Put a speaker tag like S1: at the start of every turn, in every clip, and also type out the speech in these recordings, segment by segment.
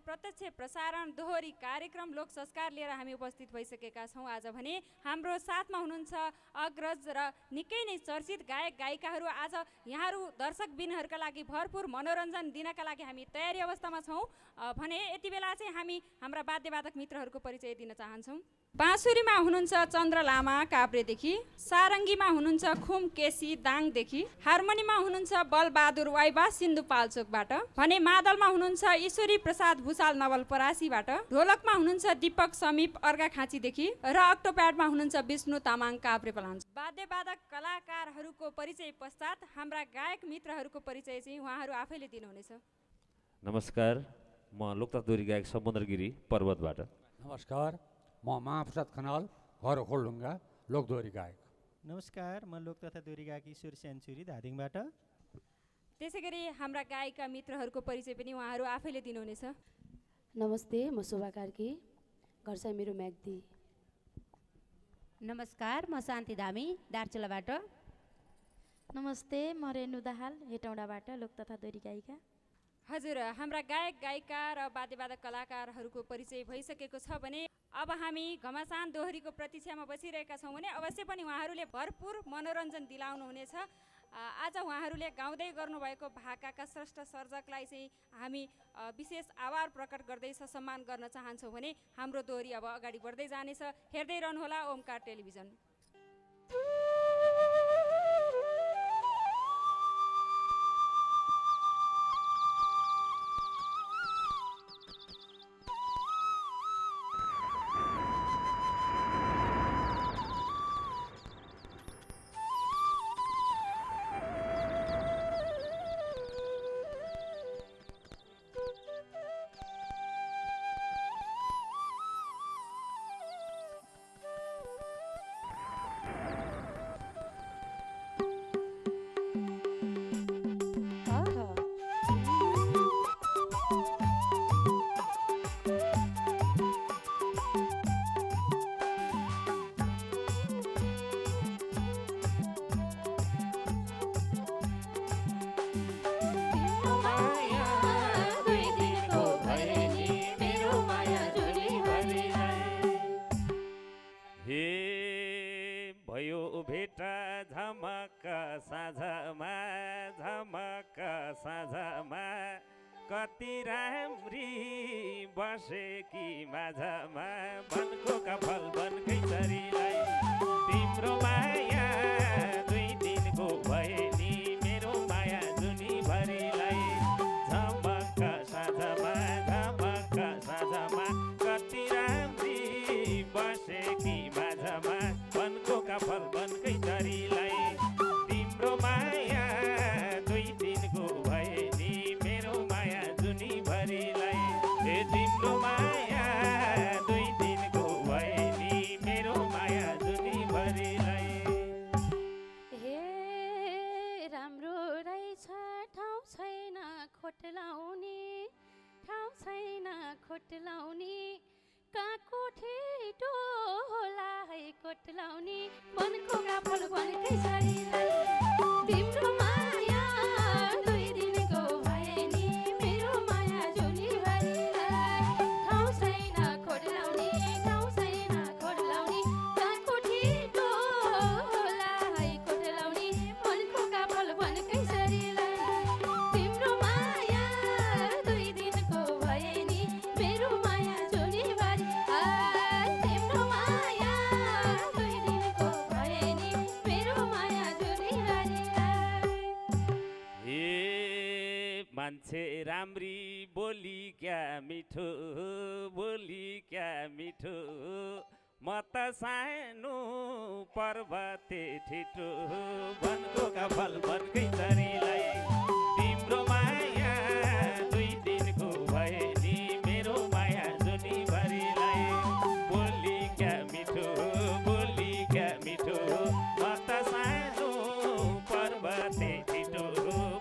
S1: प्रत्यक्ष प्रसारण दोहोरी कार्यक्रम लोक संस्कार लिएर हामी उपस्थित भइसकेका छौँ। आज भने हाम्रो साथमा हुनुहुन्छ अग्रज र निकै नै चर्चित गायक गायिकाहरू। आज यहाँहरू दर्शकबिनहरूका लागि भरपुर मनोरञ्जन दिनका लागि हामी तयारी अवस्थामा छौँ। भने यति बेला चाहिँ हामी हाम्रा वाद्यवादक मित्रहरूको परिचय दिन चाहन्छौँ। बाँसुरीमा हुनुहुन्छ चन्द्र लामा काभ्रेदेखि, सारङ्गीमा हुनुहुन्छ खुम केसी दाङदेखि, हार्मोनीमा हुनुहुन्छ बलबहादुर वाइबा सिन्धुपाल्चोकबाट, भने मादलमा हुनुहुन्छ ईश्वरी प्रसाद भूषाल नवलपरासीबाट, ढोलकमा हुनुहुन्छ दीपक समीप अर्घाखाँचीदेखि र अक्टोप्याडमा हुनुहुन्छ विष्णु तामाङ काभ्रेपलाञ्चोक। वाद्यवादक कलाकारहरूको परिचय पश्चात हाम्रा गायक मित्रहरूको परिचय चाहिँ उहाँहरू आफैले दिनुहुनेछ।
S2: नमस्कार, म लोकताक दोहोरी गायक समुद्र गिरी पर्वतबाट।
S3: नमस्कार, म महाप्रसाद खनाल घर ओखलढुङ्गा लोकदोहोरी गायक।
S4: नमस्कार, म लोक तथा दोहोरी गायक ईश्वर स्यान्चुरी धादिङबाट।
S1: त्यसै गरी हाम्रा गायिका मित्रहरूको परिचय पनि उहाँहरू आफैले दिनुहुनेछ।
S5: नमस्ते, म शोभा कार्की घर चाहिँ मेरो म्याग्दी।
S6: नमस्कार, म शान्ति धामी दार्चुलाबाट।
S7: नमस्ते, म रेणु दाहाल हेटौँडाबाट लोक तथा दोहोरी गायिका।
S1: हजुर, हाम्रा गायक गायिका र वाद्यवादक कलाकारहरूको परिचय भइसकेको छ भने अब हामी घमासान दोहोरीको प्रतीक्षामा बसिरहेका छौँ भने अवश्य पनि उहाँहरूले भरपुर मनोरञ्जन दिलाउनुहुनेछ। आज उहाँहरूले गाउँदै गर्नुभएको भाकाका श्रेष्ठ सर्जकलाई चाहिँ हामी विशेष आभार प्रकट गर्दै सम्मान गर्न चाहन्छौँ भने हाम्रो दोहोरी अब अगाडि बढ्दै जानेछ। हेर्दै रहनुहोला ओमकार टेलिभिजन।
S8: कति राम्री बसेकी माझमा वनको कफल वनकै चरीलाई तिम्रो माया दुई दिनको भए नि मेरो माया जुनीभरिलाई झमक्क साँझमा कति राम्री बसेकी माझमा वनको कफल वनकै चरीलाई तिम्रो माया दुई दिनको भए नि मेरो माया जुनीभरिलाई तिम्रो माया दुई दिनको भए नि मेरो माया जुनीभरिलाई।
S7: हे राम्रो रहेछ ठाउँ छैन खोट लाउने, ठाउँ छैन खोट लाउने, काको ठेटो होला है कोट लाउने, वनको काफल वनकै चरीलाई तिम्रो माया दुई दिनको भए नि मेरो माया जुनीभरिलाई ठाउँ छैन खोट लाउने, ठाउँ छैन खोट लाउने, काको ठेटो होला है कोट लाउने, वनको काफल वनकै चरीलाई तिम्रो माया दुई दिनको भए नि मेरो माया जुनीभरिलाई तिम्रो माया दुई दिनको भए नि मेरो माया जुनीभरिलाई।
S8: मान्छे राम्री बोली क्या मिठो, बोली क्या मिठो, म त सानो पर्वते ठिटो वनको कफल वनकै चरीलाई तिम्रो माया दुई दिनको भए नि मेरो माया जुनीभरिलाई बोली क्या मिठो, बोली क्या मिठो, म त सानो पर्वते ठिटो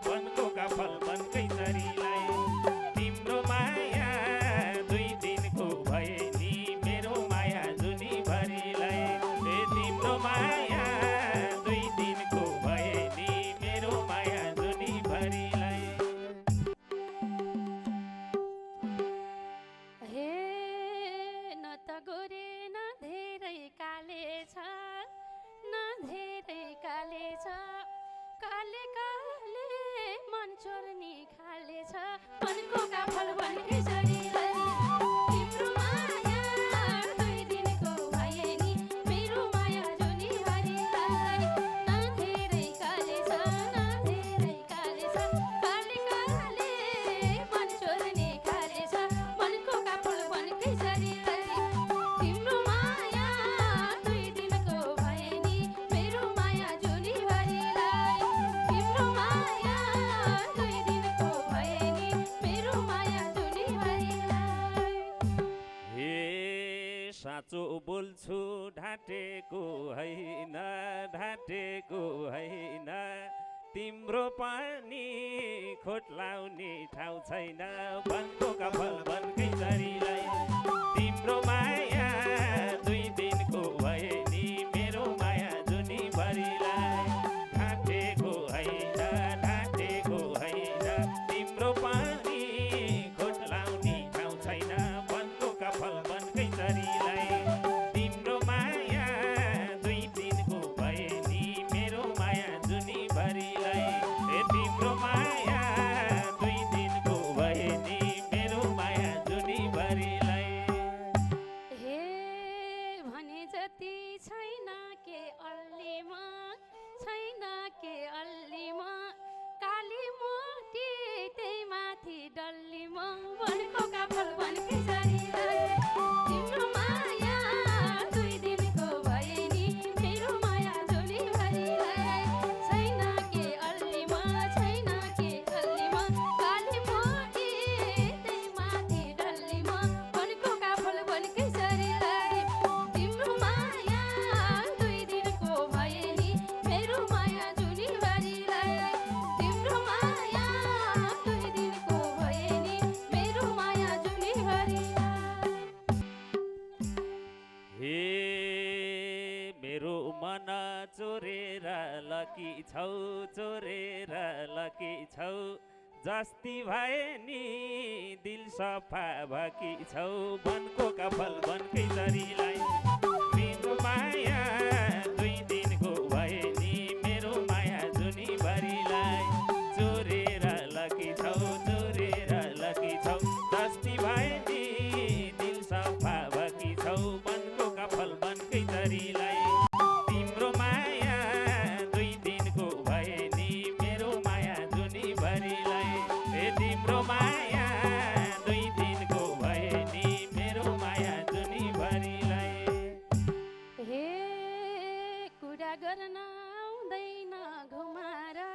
S8: वनको कफल वनकै चरीलाई तिम्रो माया दुई दिनको भए नि मेरो माया जुनीभरिलाई तिम्रो माया दुई दिनको भए नि मेरो माया जुनीभरिलाई।
S7: वनको काफल वनकै सरीलाई तिम्रो माया दुई दिनको भए नि मेरो माया जुनीभरिलाई न धेरै काले छ न धेरै काले छ काले काले मन चोर्ने खाले छ वनको काफल वनकै सरीलाई तिम्रो माया दुई दिनको भए नि मेरो माया जुनीभरिलाई तिम्रो माया दुई दिनको भए नि मेरो माया जुनीभरिलाई
S8: हे साँचो बोल्छु ढाँटेको होइन ढाँटेको होइन तिम्रो पनि खोट लाउने ठाउँ छैन वनको काफल वनकै सरीलाई तिम्रो माया दुई दिनको भए नि मेरो माया जुनीभरिलाई ढाँटेको होइन तिम्रो पनि खोट लाउने ठाउँ छैन वनको काफल वनकै सरीलाई तिम्रो माया दुई दिनको भए नि मेरो माया जुनीभरिलाई तिम्रो माया दुई दिनको भए नि मेरो माया जुनीभरिलाई
S7: हे भने जति छैन के अल्लीमा छैन के अल्लीमा काली मोटी त्यही माथि डल्लीमा वनको काफल वनकै सरीलाई तिम्रो माया दुई दिनको भए नि मेरो माया जुनीभरिलाई छैन के अल्लीमा काली मोटी त्यही माथि डल्लीमा वनको काफल वनकै सरीलाई तिम्रो माया दुई दिनको भए नि मेरो माया जुनीभरिलाई तिम्रो माया दुई दिनको भए नि मेरो माया जुनीभरिलाई
S8: हे मेरो मन चोरेर लकी छौ जस्ती भए नि दिल सफा भकी छौ वनको काफल वनकै सरीलाई तिम्रो माया दुई दिनको भए नि मेरो माया जुनीभरिलाई चोरेर लकी छौ जस्ती भए नि दिल सफा भकी छौ वनको काफल वनकै सरीलाई तिम्रो माया दुई दिनको भए नि मेरो माया जुनीभरिलाई तिम्रो माया दुई दिनको भए नि मेरो माया जुनीभरिलाई
S7: हे कुरा गर्न आउँदैन घुमारा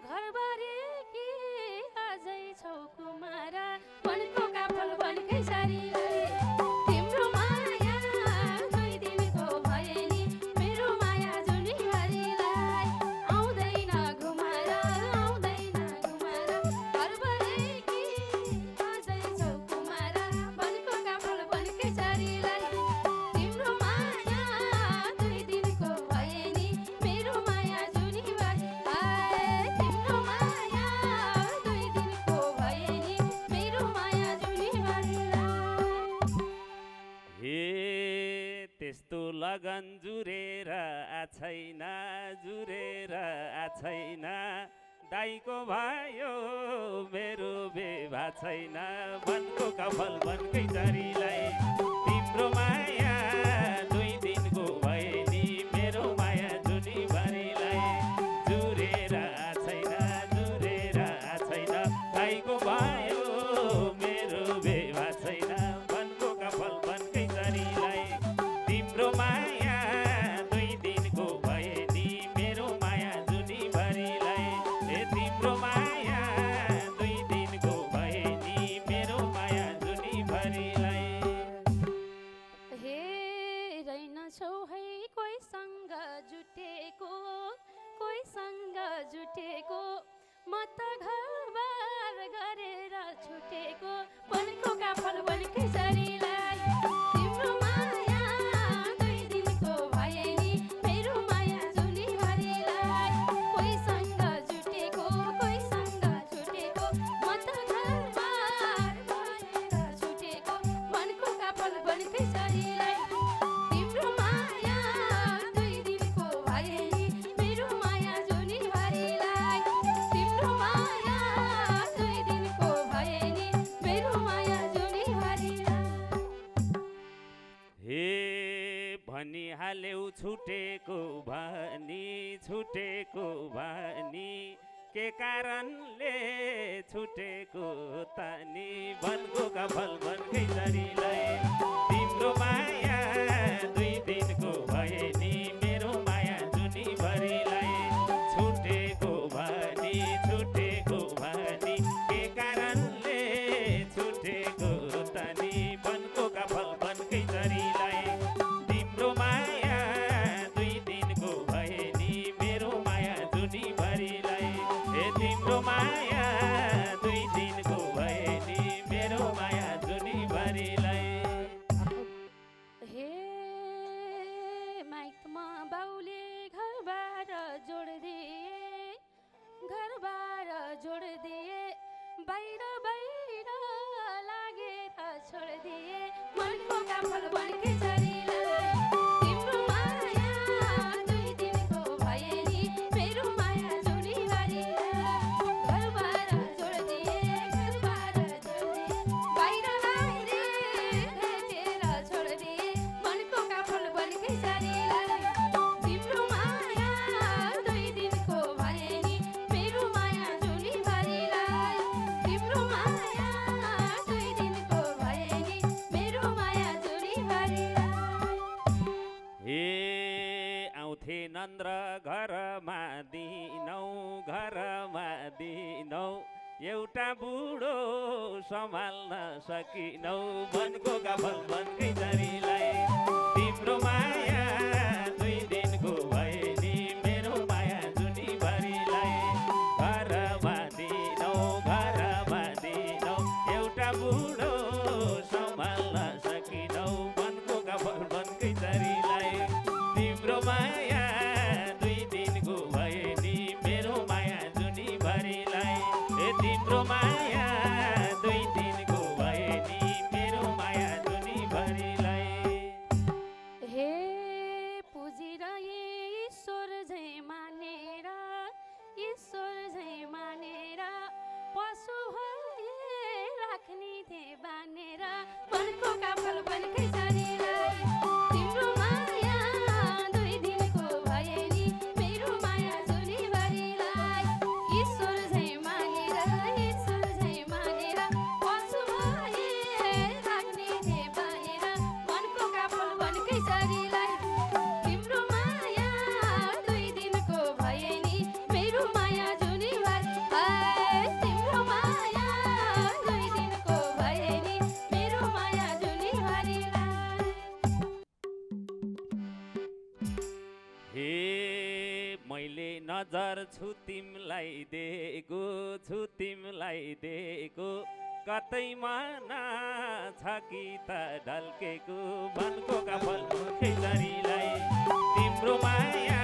S7: घरबारे के अझै छौ कुमारा वनको काफल वनकै सरीलाई तिम्रो माया दुई दिनको भए नि मेरो माया जुनीभरिलाई आउँदैन घुमारा घरबारे के अझै छौ कुमारा वनको काफल वनकै सरीलाई तिम्रो माया दुई दिनको भए नि मेरो माया जुनीभरिलाई तिम्रो माया दुई दिनको भए नि मेरो माया जुनीभरिलाई
S8: हे त्यस्तो लगन जुरेर आछैन दाइको भयो मेरो बेभा छैन वनको काफल वनकै सरीलाई तिम्रो माया दुई दिनको भए नि मेरो माया जुनीभरिलाई जुरेर आछैन दाइको भयो मेरो बेभा छैन वनको काफल वनकै सरीलाई तिम्रो माया दुई दिनको भए नि मेरो माया जुनीभरिलाई तिम्रो माया दुई दिनको भए नि मेरो माया जुनीभरिलाई भनिहाल्यौ छुटेको भनी के कारणले छुटेको तानी वनको कफल वनकै जरीलाई तिम्रो माया 2 दिनको भए नि मेरो माया जुनीभरिलाई छुटेको भनी के कारणले छुटेको तानी वनको कफल वनकै जरीलाई तिम्रो माया 2 दिनको भए नि मेरो माया जुनीभरिलाई तिम्रो माया 2 दिनको भए नि मेरो माया जुनीभरिलाई
S7: हे माइतमा बाउले घरबार जोडिदिए बाहिर लागेर छोडिदिए मनको काफल बनके जरीलाई तिम्रो माया 2 दिनको भए नि मेरो माया जुनीभरिलाई घरबार जोडिदिए बाहिर लागेर छोडिदिए मनको काफल बनके जरीलाई तिम्रो माया 2 दिनको भए नि मेरो माया जुनीभरिलाई तिम्रो माया 2 दिनको भए नि मेरो माया जुनीभरिलाई
S8: हे आउँथे नन्द्र घरमा दिनौ एउटा बुढो सम्हाल्न सकिनौ वनको कफल वनकै जरीलाई तिम्रो माया 2 दिनको भए नि मेरो माया जुनीभरिलाई घरमा दिनौ एउटा बुढो सम्हाल्न सकिनौ वनको कफल वनकै जरीलाई तिम्रो माया 2 दिनको भए नि मेरो माया जुनीभरिलाई तिम्रो माया 2 दिनको भए नि मेरो माया जुनीभरिलाई
S7: हे पुजेर ईश्वर झै मानेर पशु भए राख्ने थिए बानेर वनको काफल वनकै जरीलाई तिम्रो माया 2 दिनको भए नि मेरो माया जुनीभरिलाई ईश्वर झै मानेर पशु भए राख्ने थिए बानेर वनको काफल वनकै जरीलाई तिम्रो माया 2 दिनको भए नि मेरो माया जुनीभरिलाई तिम्रो माया 2 दिनको भए नि मेरो माया जुनीभरिलाई
S8: हे मैले नजर छु तिमलाई दिएको कतै मना छ कि त ढल्केको वनको कफल वनकै जरीलाई तिम्रो माया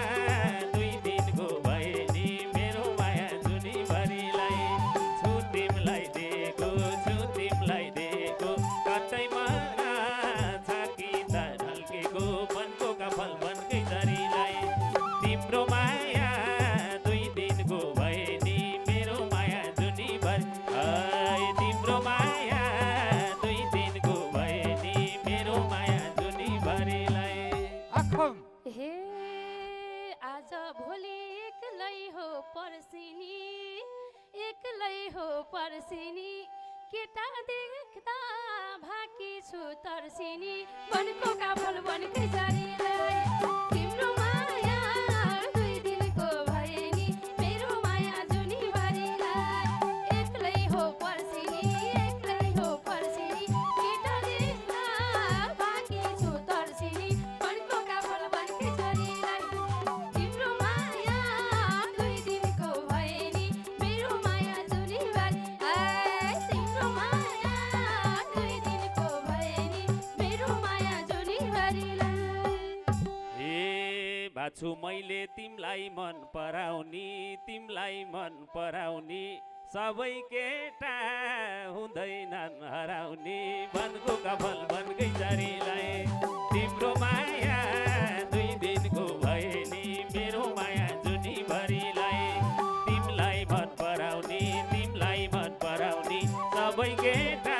S8: 2 दिनको भए नि मेरो माया जुनीभरिलाई छु तिमलाई दिएको कतै मना छ कि त ढल्केको वनको कफल वनकै जरीलाई तिम्रो माया 2 दिनको भए नि मेरो माया जुनीभरि तिम्रो माया 2 दिनको भए नि मेरो माया जुनीभरिलाई
S3: आखम
S7: हे आज भोलि एक्लै हो पर्सिनी केटा देख्दा भाकी छु तर्सिनी वनको काफल वनकै जरीलाई तिम्रो माया 2 दिनको भए नि मेरो माया जुनीभरिलाई एक्लै हो पर्सिनी केटा देख्दा भाकी छु तर्सिनी वनको काफल वनकै जरीलाई तिम्रो माया 2 दिनको भए नि मेरो माया जुनीभरिलाई तिम्रो माया 2 दिनको भए नि मेरो माया जुनीभरिलाई
S8: हे बाछु मैले तिमलाई मन पराउने सबै केटा हुँदैनन् हराउने वनको कफल वनकै जरीलाई तिम्रो माया 2 दिनको भए नि मेरो माया जुनीभरिलाई तिमलाई मन पराउने सबै केटा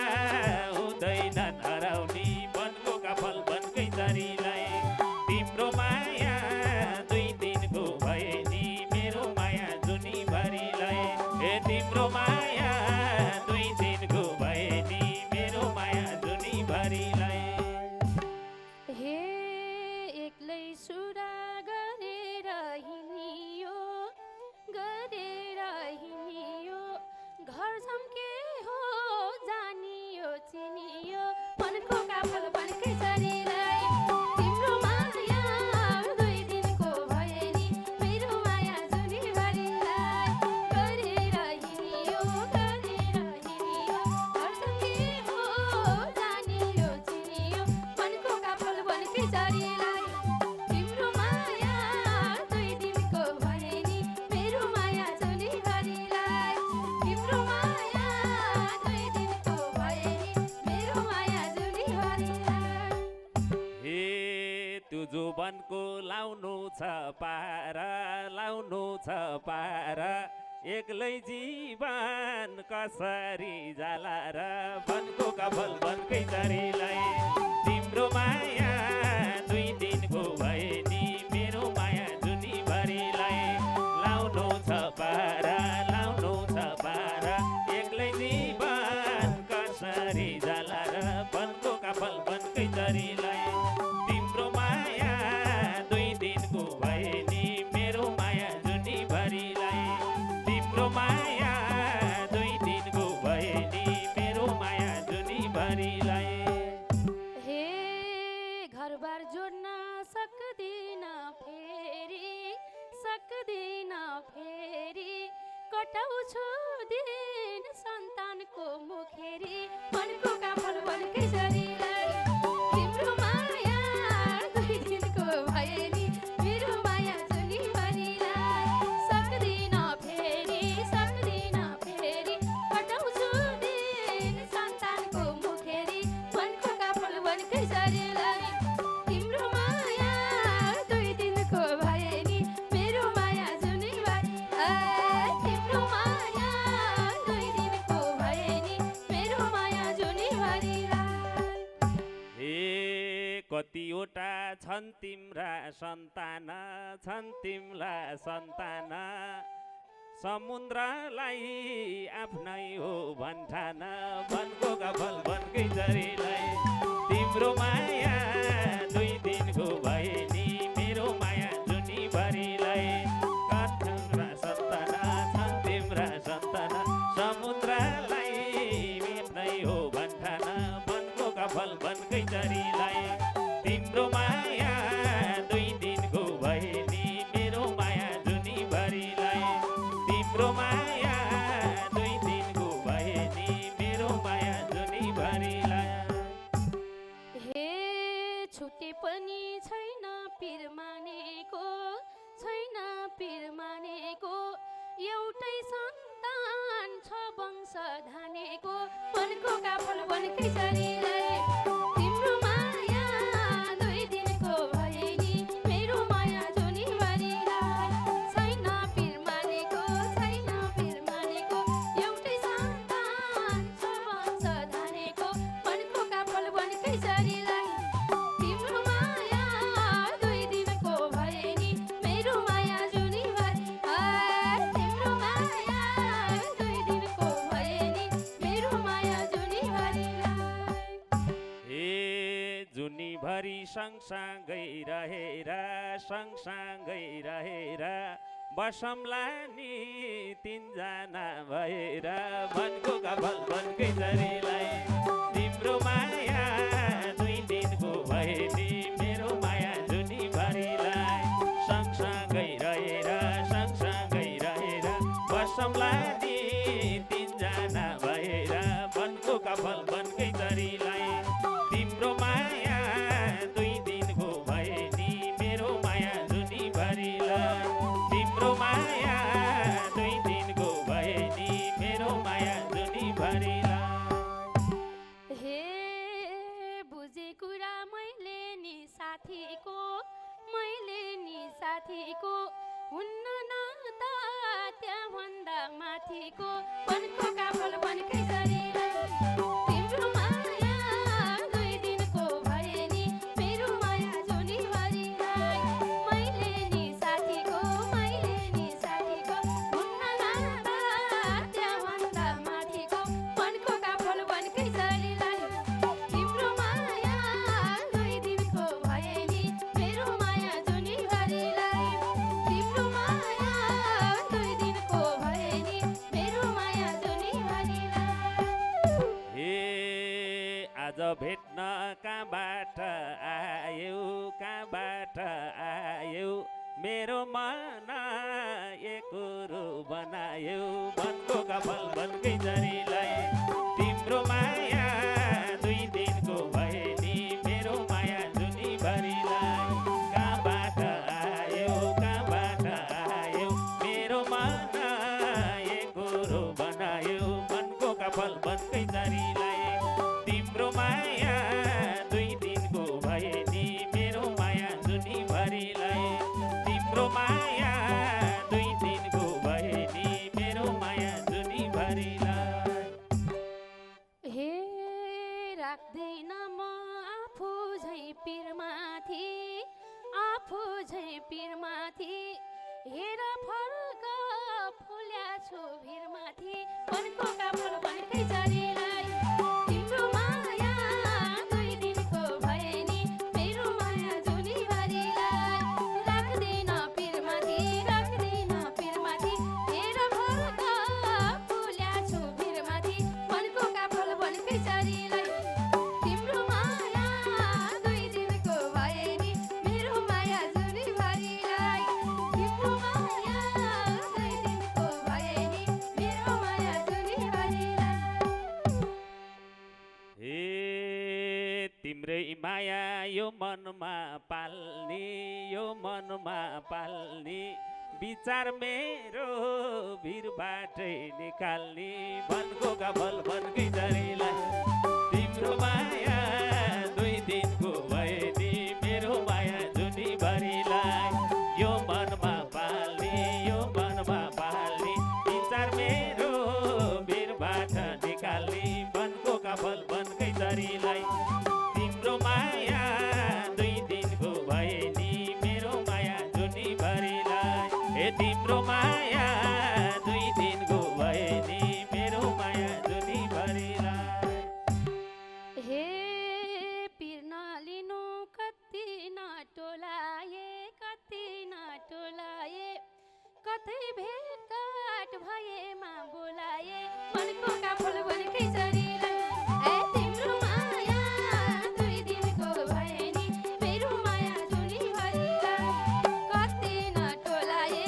S8: हुँदैनन् हराउने वनको कफल वनकै जरीलाई
S7: हे एक्लै सुरा गरेर हिँडियो घर झम्के हो जानियो चिनियो मनको काफल बनकै छरीलाई तिम्रो माया 2 दिनको भए नि मेरो माया जुनीभरिलाई गरेर हिँडियो घर झम्के हो जानियो चिनियो मनको काफल बनकै छरीलाई तिम्रो माया 2 दिनको भए नि मेरो माया जुनीभरिलाई तिम्रो माया 2 दिनको भए नि मेरो माया जुनीभरिलाई
S8: हे तुझो बनको लाउनु छ पारा एक्लै जीवन कसरी जाला र बनको कफल बनकै छरीलाई तिम्रो माया 2 दिनको भए नि मेरो माया जुनीभरिलाई लाउनु छ पारा एक्लै जीवन कसरी जाला र बनको कफल बनकै छरीलाई तिम्रो माया 2 दिनको भए नि मेरो माया जुनीभरिलाई तिम्रो माया 2 दिनको भए नि मेरो माया जुनीभरिलाई
S7: हे घरबार जोड्न सक्दिन फेरि कटाउँछु दिन सन्तानको मुखेरी मनको काफल बनकै छरीलाई तिम्रो माया 2 दिनको भए नि मेरो माया जुनीभरिलाई सक्दिन फेरि कटाउँछु दिन सन्तानको मुखेरी मनको काफल बनकै छरीलाई तिम्रो माया 2 दिनको भए नि मेरो माया जुनीभरिलाई तिम्रो माया 2 दिनको भए नि मेरो माया जुनीभरिलाई
S8: हे कतिवटा छन् तिम्रा सन्तान समुद्रलाई आफ्नै हो भन्ठान बनको कफल बनकै छरीलाई तिम्रो माया 2 दिनको भए नि मेरो माया जुनीभरिलाई कतिवटा छन् तिम्रा सन्तान समुद्रलाई आफ्नै हो भन्ठान बनको कफल बनकै छरीलाई तिम्रो माया 2 दिनको भए नि मेरो माया जुनीभरिलाई तिम्रो माया 2 दिनको भए नि मेरो माया जुनीभरिलाई
S7: हे छुटे पनि छैन पिर मानेको एउटै सन्तान छ वंश धानेको मनको काफल बनकै छरीलाई तिम्रो माया 2 दिनको भए नि मेरो माया जुनीभरिलाई छैन पिर मानेको एउटै सन्तान छ वंश धानेको मनको काफल बनकै छरीलाई तिम्रो माया 2 दिनको भए नि मेरो माया जुनीभरिलाई तिम्रो माया 2 दिनको भए नि मेरो माया जुनीभरिलाई
S8: हे जुनीभरि सँगसँगै रहेर बसम्ला नि 3 जना भएर मनको कफल बनकै छरीलाई तिम्रो माया 2 दिनको भए नि मेरो माया जुनीभरिलाई सँगसँगै रहेर बसम्ला नि 3 जना भएर मनको कफल बनकै छरीलाई तिम्रो माया 2 दिनको भए नि मेरो माया जुनीभरिलाई तिम्रो माया 2 दिनको भए नि मेरो माया जुनीभरिलाई
S7: हे बुझे कुरा मैले नि साथीको हुन्न नाता त्यहाँभन्दा माथिको मनको काफल बनकै छरीलाई तिम्रो माया 2 दिनको भए नि मेरो माया जुनीभरिलाई मैले नि साथीको हुन्न नाता त्यहाँभन्दा माथिको मनको काफल बनकै छरीलाई तिम्रो माया 2 दिनको
S8: भेट्न कहाँबाट आयौ कहाँबाट आयौ मेरो मन एकुरो बनायौ मनको कपाल बनकै जरीलाई तिम्रो माया 2 दिनको भए नि मेरो माया जुनीभरिलाई कहाँबाट आयौ मेरो मन एकुरो बनायौ मनको कपाल बनकै जरीलाई तिम्रो माया 2 दिनको भए नि मेरो माया जुनीभरिलाई तिम्रो माया 2 दिनको भए नि मेरो माया जुनीभरिलाई
S7: हे राख्दैन म आफू झै पिरमाथि हेर फर्क फुल्या छु भिरमाथि मनको काफल बनकै जरीलाई तिम्रो माया 2 दिनको भए नि मेरो माया जुनीभरिलाई राख्दैन पिरमाथि हेर फर्क फुल्या छु भिरमाथि मनको काफल बनकै जरीलाई तिम्रो माया 2 दिनको भए नि मेरो माया जुनीभरिलाई तिम्रो माया 2 दिनको भए नि मेरो माया जुनीभरिलाई
S8: हे तिम्रै माया यो मनमा पाल्ने विचार मेरो भिरबाटै निकाल्ने मनको कपाल बनकै जरीलाई तिम्रो माया 2 दिनको भए नि मेरो माया जुनीभरिलाई यो मनमा पाल्ने विचार मेरो भिरबाट निकाल्ने मनको कपाल बनकै जरीलाई तिम्रो माया 2 दिनको भए नि मेरो माया जुनीभरिलाई हे तिम्रो माया 2 दिनको भए नि मेरो माया जुनीभरिलाई
S7: हे पिर नलिनु कति नटोलाए कतै भेटघाट भएमा बोलाए मनको काफल बनकै जरीलाई ए तिम्रो माया 2 दिनको भए नि मेरो माया जुनीभरिलाई कति नटोलाए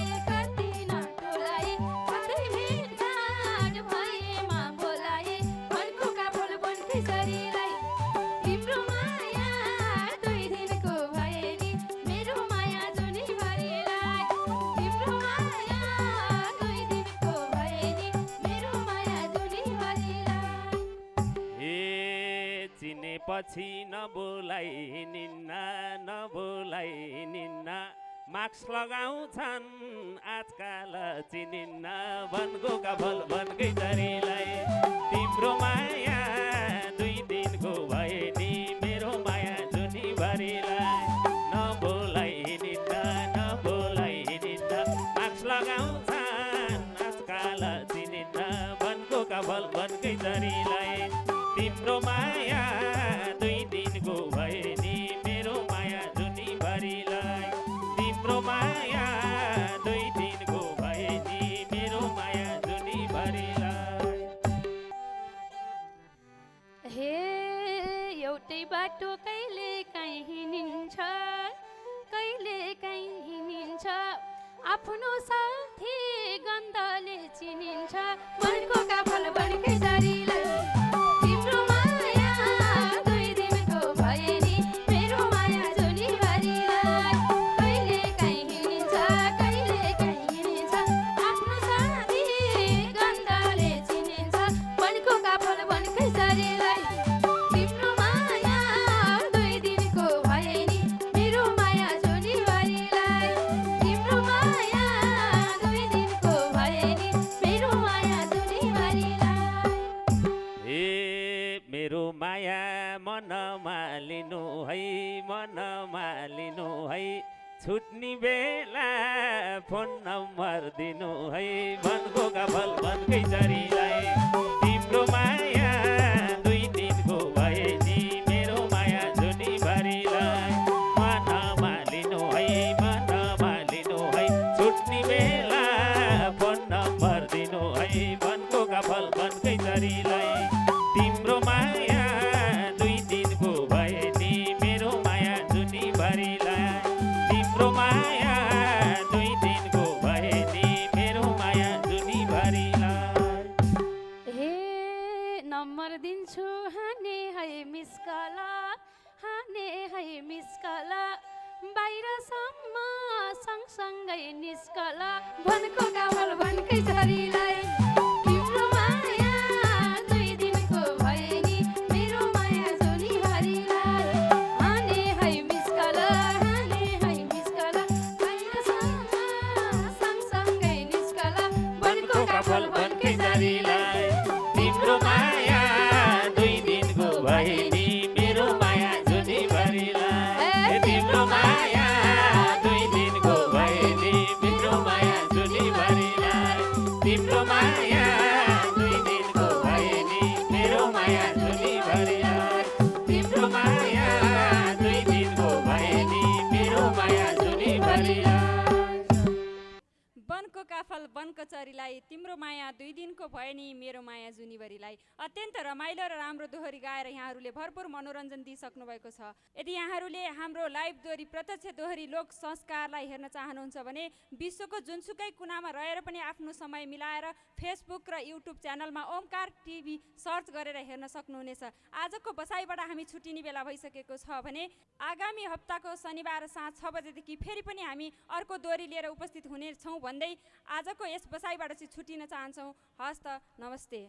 S7: कतै भेटघाट भएमा बोलाए मनको काफल बनकै जरीलाई तिम्रो माया 2 दिनको भए नि मेरो माया जुनीभरिलाई तिम्रो माया 2 दिनको भए नि मेरो माया जुनीभरिलाई
S8: हे चिनेपछि नबोलाई निन्न मास्क लगाउँछन् आजकाल चिनिन्न वनको कपाल बनकै जरीलाई तिम्रो माया 2 दिनको भए नि मेरो माया जुनीभरिलाई नबोलाई निन्न मास्क लगाउँछन् आजकाल चिनिन्न वनको कपाल बनकै जरीलाई तिम्रो माया 2 दिनको भए नि मेरो माया जुनीभरिलाई तिम्रो माया 2 दिनको भए नि मेरो माया जुनीभरिलाई
S7: हे एउटै बाटो कहिले काहीँ हिँडिन्छ आफ्नो साथी गन्धले चिनिन्छ मनको काफल बनकै जरीलाई तिम्रो माया 2 दिनको भए नि मेरो माया जुनीभरिलाई कहिले काहीँ हिँडिन्छ आफ्नो साथी गन्धले चिनिन्छ मनको काफल बनकै जरीलाई तिम्रो माया 2 दिनको भए नि मेरो माया जुनीभरिलाई तिम्रो माया 2 दिनको भए नि मेरो माया जुनीभरिलाई
S8: हे मेरो माया मनमा लिनु है छुट्ने बेला फोन नम्बर दिनु है मनको कपाल बनकै जरीलाई तिम्रो माया 2 दिनको भए नि मेरो माया जुनीभरिलाई मनमा लिनु है छुट्ने बेला फोन नम्बर दिनु है मनको कपाल बनकै जरीलाई तिम्रो माया 2 दिन जुनीभरिलाई तिम्रो माया दुई दिनको भए नि मेरो माया जुनीभरिलाई
S7: हे नम्बर दिन्छु हाने है मिस्कला हाने है मिस्कला बाहिरसम्म सँगसँगै निस्कला वनको काफल वनकै झरीलाई तिम्रो माया दुई दिनको भए नि मेरो माया जुनीभरिलाई हाने है मिस्कला बाहिरसम्म सँगसँगै निस्कला वनको काफल वनकै झरीलाई
S8: तिम्रो माया दुई दिनको भए नि मेरो माया जुनीभरिलाई तिम्रो माया दुई दिनको भए नि मेरो माया जुनीभरिलाई तिम्रो माया दुई दिनको भए नि मेरो माया जुनीभरिलाई तिम्रो माया दुई दिनको भए नि मेरो माया जुनीभरिलाई
S1: वनको काफल वनको चरीलाई तिम्रो माया दुई दिनको भयो नि मेरो माया जुनीभरिलाई। अत्यन्त रमाइलो र राम्रो दोहोरी गाएर यहाँहरूले भरपुर मनोरञ्जन दिइसक्नु भएको छ। यदि यहाँहरूले हाम्रो लाइभ दोहोरी प्रत्यक्ष दोहोरी लोक संस्कारलाई हेर्न चाहनुहुन्छ भने विश्वको जुनसुकै कुनामा रहेर पनि आफ्नो समय मिलाएर फेसबुक र युट्युब च्यानलमा ओमकार टिभी सर्च गरेर हेर्न सक्नुहुनेछ। आजको बसाइबाट हामी छुट्टिने बेला भइसकेको छ भने आगामी हप्ताको शनिबार साँझ 6 बजेदेखि फेरि पनि हामी अर्को दोहोरी लिएर उपस्थित हुनेछौँ भन्दै आजको यस बसाइबाट चाहिँ छुट्टिन चाहन्छौँ। हस्त नमस्ते।